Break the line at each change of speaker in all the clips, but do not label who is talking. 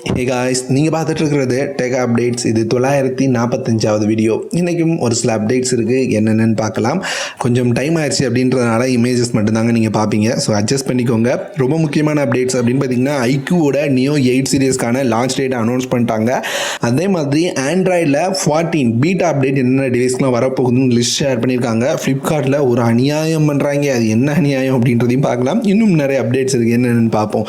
Hey guys, நீங்கள் பார்த்துட்டு இருக்கிறது டெக் அப்டேட்ஸ். இது 945வது வீடியோ. இன்றைக்கும் ஒரு சில அப்டேட்ஸ் இருக்குது, என்னென்னு பார்க்கலாம். கொஞ்சம் டைம் ஆயிடுச்சு அப்படின்றதுனால இமேஜஸ் மட்டும்தாங்க நீங்கள் பார்ப்பீங்க. ஸோ அட்ஜஸ்ட் பண்ணிக்கோங்க. ரொம்ப முக்கியமான அப்டேட்ஸ் அப்படின்னு பார்த்தீங்கன்னா ஐக்யூவோட நியோ 8 சீரியஸ்க்கான லான்ச் டேட் அனௌன்ஸ் பண்ணிட்டாங்க. அதே மாதிரி ஆண்ட்ராய்டில் 14 பீட்டா அப்டேட் என்னென்ன டிவைஸ்க்குலாம் வரப்போகுதுன்னு லிஸ்ட் ஷேர் பண்ணியிருக்காங்க. ஃப்ளிப்கார்ட்டில் ஒரு அநியாயம் பண்ணுறாங்க, அது என்ன அநியாயம் அப்படின்றதையும் பார்க்கலாம். இன்னும் நிறைய அப்டேட்ஸ் இருக்குது, என்னென்னு பார்ப்போம்.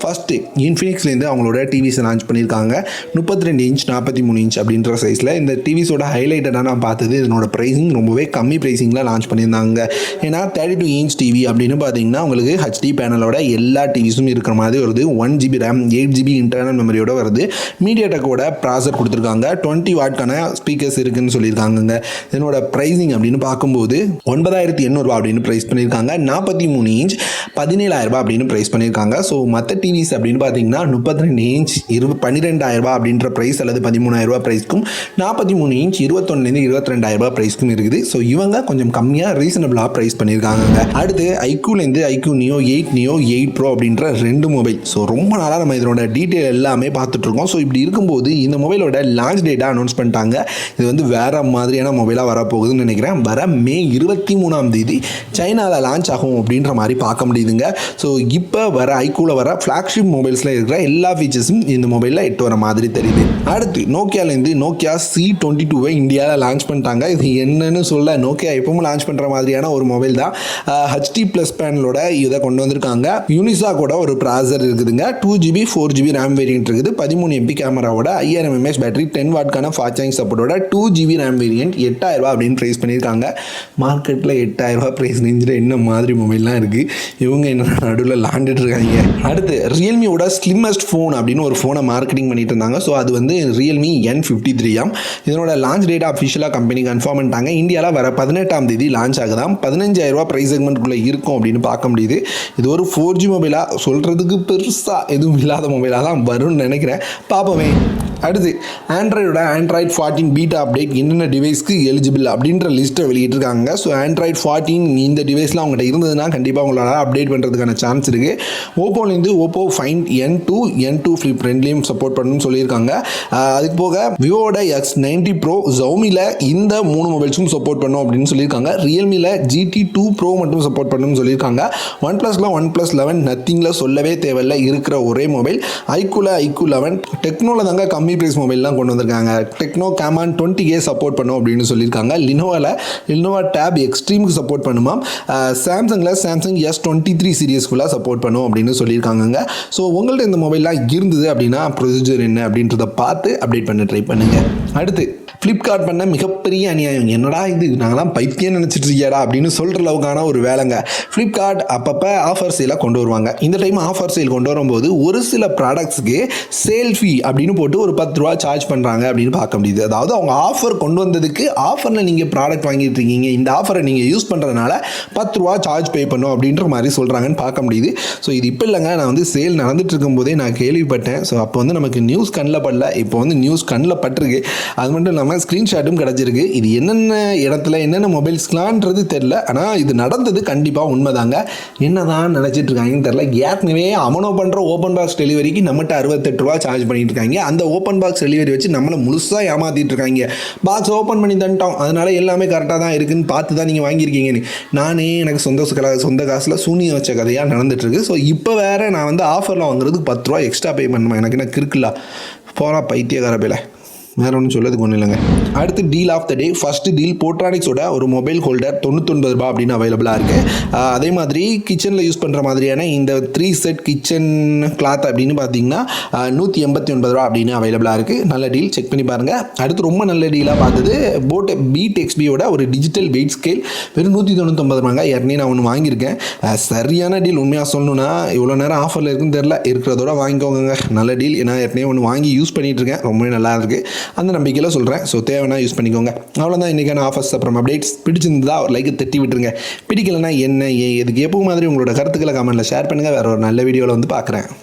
ஃபஸ்ட்டு இன்ஃபினிக்ஸ்லேருந்து அவங்களோட டிவிஸை லான்ச் பண்ணியிருக்காங்க. 32 இன்ச் 43 இன்ச் அப்படின்ற சைஸில். இந்த டிவிஸோட ஹைலைட்டடாக நான் பார்த்தது இதனோட ப்ரைஸிங் ரொம்பவே கம்மி ப்ரைஸிங்கில் லான்ச் பண்ணியிருந்தாங்க. ஏன்னா 32 இன்ச் டிவி அப்படின்னு பார்த்தீங்கன்னா உங்களுக்கு ஹெச்டி பேனலோட எல்லா டிவிஸும் இருக்கிற மாதிரி வருது. 1GB ரேம், 8GB இன்டர்னல் மெமரியோட வருது. மீடியாடெக்கோட ப்ராசர் கொடுத்துருக்காங்க. 20 வாட்கான ஸ்பீக்கர்ஸ் இருக்குதுன்னு சொல்லியிருக்காங்க. இதனோட ப்ரைஸிங் அப்படின்னு பார்க்கும்போது 9800 அப்படின்னு ப்ரைஸ் பண்ணியிருக்காங்க. 43 இன்ச் 17000 அப்படின்னு ப்ரைஸ் பண்ணியிருக்காங்க. ஸோ மற்ற டிவிஸ் அப்படின்னு பார்த்தீங்கன்னா 32 இன்ச் 12000 அப்படின்ற ப்ரைஸ் அல்லது 13000 ப்ரைஸ்க்கும், 43 இன்ச் 21,000 22,000 ப்ரைஸ்க்கும் இருக்குது. ஸோ இவங்க கொஞ்சம் கம்மியாக ரீசனபிளாக ப்ரைஸ் பண்ணியிருக்காங்க. அடுத்து ஐக்யூலேருந்து ஐக்யூ நியோ 8 நியோ 8 ப்ரோ அப்படின்ற 2 மொபைல். ஸோ ரொம்ப நாளாக நம்ம இதனோட டீட்டெயில் எல்லாமே பார்த்துட்ருக்கோம். ஸோ இப்படி இருக்கும்போது இந்த மொபைலோட லான்ச் டேட்டாக அனௌன்ஸ் பண்ணிட்டாங்க. இது வந்து வேறு மாதிரியான மொபைலாக வரப்போகுதுன்னு நினைக்கிறேன். வர மே 23 சைனாவில் லான்ச் ஆகும் அப்படின்ற மாதிரி பார்க்க முடியுதுங்க. ஸோ இப்போ வர ஐக்யூவில் வர ஃப்ளாக்ஷிப் மொபைல்ஸில் இருக்கிற எல்லா ஃபீச்சர்ஸும் இந்த மொபைலில் எட்டு வர மாதிரி தெரியுது. அடுத்து நோக்கியாலேருந்து நோக்கியா C22 இந்தியாவில் லான்ச் பண்ணிட்டாங்க. இது என்னன்னு சொல்ல, நோக்கியா எப்பவும் லான்ச் பண்ணுற மாதிரியான ஒரு மொபைல் தான். ஹெச்டி ப்ளஸ் பேனலோட இதை கொண்டு வந்திருக்காங்க. யூனிசா கூட ஒரு ப்ராசர் இருக்குதுங்க. 2GB 4GB ரேம் வேரியன்ட் இருக்குது. 13MP கேமராவோட 5000 mAh பேட்டரி, 10 வாட்கான ஃபாஸ்ட் சார்ஜிங் சப்போர்ட்டோட 2GB ரேம் வேரியன்ட் 8000 அப்படின்னு ப்ரைஸ் பண்ணியிருக்காங்க. மார்க்கெட்டில் 8000 ப்ரைஸ் ரேஞ்சில் என்ன மாதிரி மொபைல்லாம் இருக்குது, இவங்க என்ன நடுவில் லாண்டுட்டு இருக்காங்க. அடுத்து ரியல்மியோட ஸ்லிம்மஸ்ட் ஃபோன் அப்படின்னு ஒரு ஃபோனை மார்க்கெட்டிங் பண்ணிட்டு இருந்தாங்க. ஸோ அது வந்து Realme N53 இதனோட லான்ச் டேட் அஃபிஷியலாக கம்பெனி கன்ஃபார்ம் பண்ணிட்டாங்க. இந்தியாவில் வர 18 லான்ச் ஆகுதாம். 15000 ப்ரைஸ் செக்மெண்ட்டுக்குள்ளே இருக்கும் அப்படின்னு பார்க்க முடியுது. இது ஒரு 4G மொபைலாக சொல்கிறதுக்கு பெருசாக எதுவும் இல்லாத மொபைலாக தான் வரும்னு நினைக்கிறேன். பார்ப்போமே. அடுத்து ஆண்ட்ராய்டோட ஆண்ட்ராய்ட் 14 பீட்டா அப்டேட் என்னென்ன டிவைஸ்க்கு எலிஜிபிள் அப்படின்ற லிஸ்ட்டை வெளியிட்டிருக்காங்க. ஸோ ஆண்ட்ராய்ட் 14 இந்த டிவைஸில் அவங்கள்ட்ட இருந்ததுன்னா கண்டிப்பாக உங்களால் அப்டேட் பண்ணுறதுக்கான சான்ஸ் இருக்குது. ஓப்போலேருந்து ஓப்போ ஃபைண்ட் N2 ஃப்ளிப் ரெண்டுலேயும் சப்போர்ட் பண்ணணும்னு சொல்லியிருக்காங்க. அதுக்கு போக விவோட X90 ப்ரோ, ஜவுமியில் இந்த 3 மொபைல்ஸும் சப்போர்ட் பண்ணும் அப்படின்னு சொல்லியிருக்காங்க. ரியல்மியில் GT2 ப்ரோ மட்டும் சப்போர்ட் பண்ணணும்னு சொல்லியிருக்காங்க. OnePlusல OnePlus 11 நத்திங்கில் சொல்லவே தேவையில்லை இருக்கிற ஒரே மொபைல். ஐக்யூவில் IQoo 11, டெக்னோவில் தாங்க கம்மி ப்ரைஸ் மொபைல்லாம் கொண்டு வந்திருக்காங்க. டெக்னோ கேமான் 20K சப்போர்ட் பண்ணும் அப்படின்னு சொல்லியிருக்காங்க. லினோவா டேப் எக்ஸ்ட்ரீமுக்கு சப்போர்ட் பண்ணுமா. சாம்சங்கில் சாம்சங் S23 சீரியஸ் ஃபுல்லாக சப்போர்ட் பண்ணும் அப்படின்னு சொல்லியிருக்காங்க. ஸோ உங்கள்ட்ட இந்த மொபைல்லாம் இருந்தது அப்படின்னா ப்ரொசீஜர் என்ன அப்படின்றத பார்த்து அப்டேட் பண்ண ட்ரை பண்ணுங்கள். அடுத்து ஃப்ளிப்கார்ட் பண்ண மிகப்பெரிய அநியாயம். என்னடா இது, நாங்களாம் பைத்தியம் நினச்சிட்டு இருக்கியாடா அப்படின்னு சொல்கிற அளவுக்கான ஒரு வேலைங்க. ஃப்ளிப்கார்ட் அப்பப்போ ஆஃபர் சேலாக கொண்டு வருவாங்க. இந்த டைம் ஆஃபர் சேல் கொண்டு வரும்போது ஒரு சில ப்ராடக்ட்ஸுக்கு சேல் ஃபீ அப்படின்னு போட்டு ஒரு 10 ரூபா சார்ஜ் பண்ணுறாங்க அப்படின்னு பார்க்க முடியுது. அதாவது அவங்க ஆஃபர் கொண்டு வந்ததுக்கு ஆஃபரில் நீங்கள் ப்ராடக்ட் வாங்கிட்டு இருக்கீங்க, இந்த ஆஃபரை நீங்கள் யூஸ் பண்ணுறதுனால 10 ரூபா சார்ஜ் பே பண்ணும் அப்படின்ற மாதிரி சொல்கிறாங்கன்னு பார்க்க முடியுது. ஸோ இது இப்போ இல்லைங்க, நான் வந்து சேல் நடந்துட்டு இருக்கும்போதே நான் கேள்விப்பட்டேன். ஸோ அப்போ வந்து நமக்கு நியூஸ் கண்ணில் படல, இப்போ வந்து நியூஸ் கண்ணில் பட்டிருக்கு. அது மட்டும் இல்லாமல் ஸ்க்ரீன்ஷாட்டும் கிடச்சிருக்கு. இது என்னென்ன இடத்துல என்னென்ன மொபைல்ஸ்லான்றது தெரில, ஆனால் இது நடந்தது கண்டிப்பாக உண்மைதாங்க. என்னதான் நினச்சிட்டு இருக்காங்கன்னு தெரில. ஏற்கனவே அமனோ பண்ணுற ஓப்பன் பாக்ஸ் டெலிவரிக்கு நம்மகிட்ட 68 ரூபா சார்ஜ் பண்ணிட்டு இருக்காங்க. அந்த ஓப்பன் பாக்ஸ் டெலிவரி வச்சு நம்மளை முழுசாக ஏமாற்றிட்டு இருக்காங்க. பாக்ஸ் ஓப்பன் பண்ணி தந்துட்டோம், அதனால எல்லாமே கரெக்டாக தான் இருக்குன்னு பார்த்து தான் நீங்கள் வாங்கியிருக்கீங்கன்னு. நானே எனக்கு சொந்த காசில் சூனியம் வச்ச கதையாக நடந்துட்டுருக்கு. ஸோ இப்போ வேறு நான் வந்து ஆஃபரில் வாங்குறதுக்கு 10 ரூபா எக்ஸ்ட்ரா பே பண்ணுவேன். எனக்கு என்ன இருக்குல்ல, போகிறா பைத்தியக்கார பேல, வேறு ஒன்றும் சொல்லதுக்கு ஒன்றும் இல்லைங்க. அடுத்து deal of the day. First deal போட்ரானிக்ஸோட ஒரு மொபைல் ஹோல்டர் 99 ரூபா அப்படின்னு அவைலபிளாக இருக்குது. அதே மாதிரி கிச்சனில் யூஸ் பண்ணுற மாதிரியான இந்த 3 செட் கிச்சன் கிளாத் அப்படின்னு பார்த்தீங்கன்னா 189 ரூபா அப்படின்னு அவைலபிளாக இருக்குது. நல்ல டீல், செக் பண்ணி பாருங்கள். அடுத்து ரொம்ப நல்ல டீலாக பார்த்தது போட் பீட் XBயோட ஒரு டிஜிட்டல் வெயிட் ஸ்கேல் வெறும் 199 ரூபாங்க. ஏற்கனவே நான் ஒன்று வாங்கியிருக்கேன். சரியான டீல். உண்மையாக சொல்லணும்னா இவ்வளோ நேரம் ஆஃபரில் இருக்குன்னு தெரில, இருக்கிறதோட வாங்கிக்கோங்க. நல்ல டீல். ஏன்னா ஏற்கனவே ஒன்று வாங்கி யூஸ் பண்ணிகிட்டு இருக்கேன், ரொம்பவே நல்லா இருக்குது. அந்த நம்பிக்கையில் சொல்கிறேன். ஸோ தேவைன்னா யூஸ் பண்ணிக்கோங்க. அவ்வளோதான் இன்றைக்கான ஆஃபர்ஸ் அப்புறம் அப்டேட்ஸ். பிடிச்சிருந்தா ஒரு லைக் தட்டி விட்டுருங்க. பிடிக்கலைன்னா என்ன எதுக்கு எப்போ மாதிரி உங்களோட கருத்துக்களை கமெண்ட்டில் ஷேர் பண்ணுங்கள். வேறு ஒரு நல்ல வீடியோவில் வந்து பார்க்குறேன்.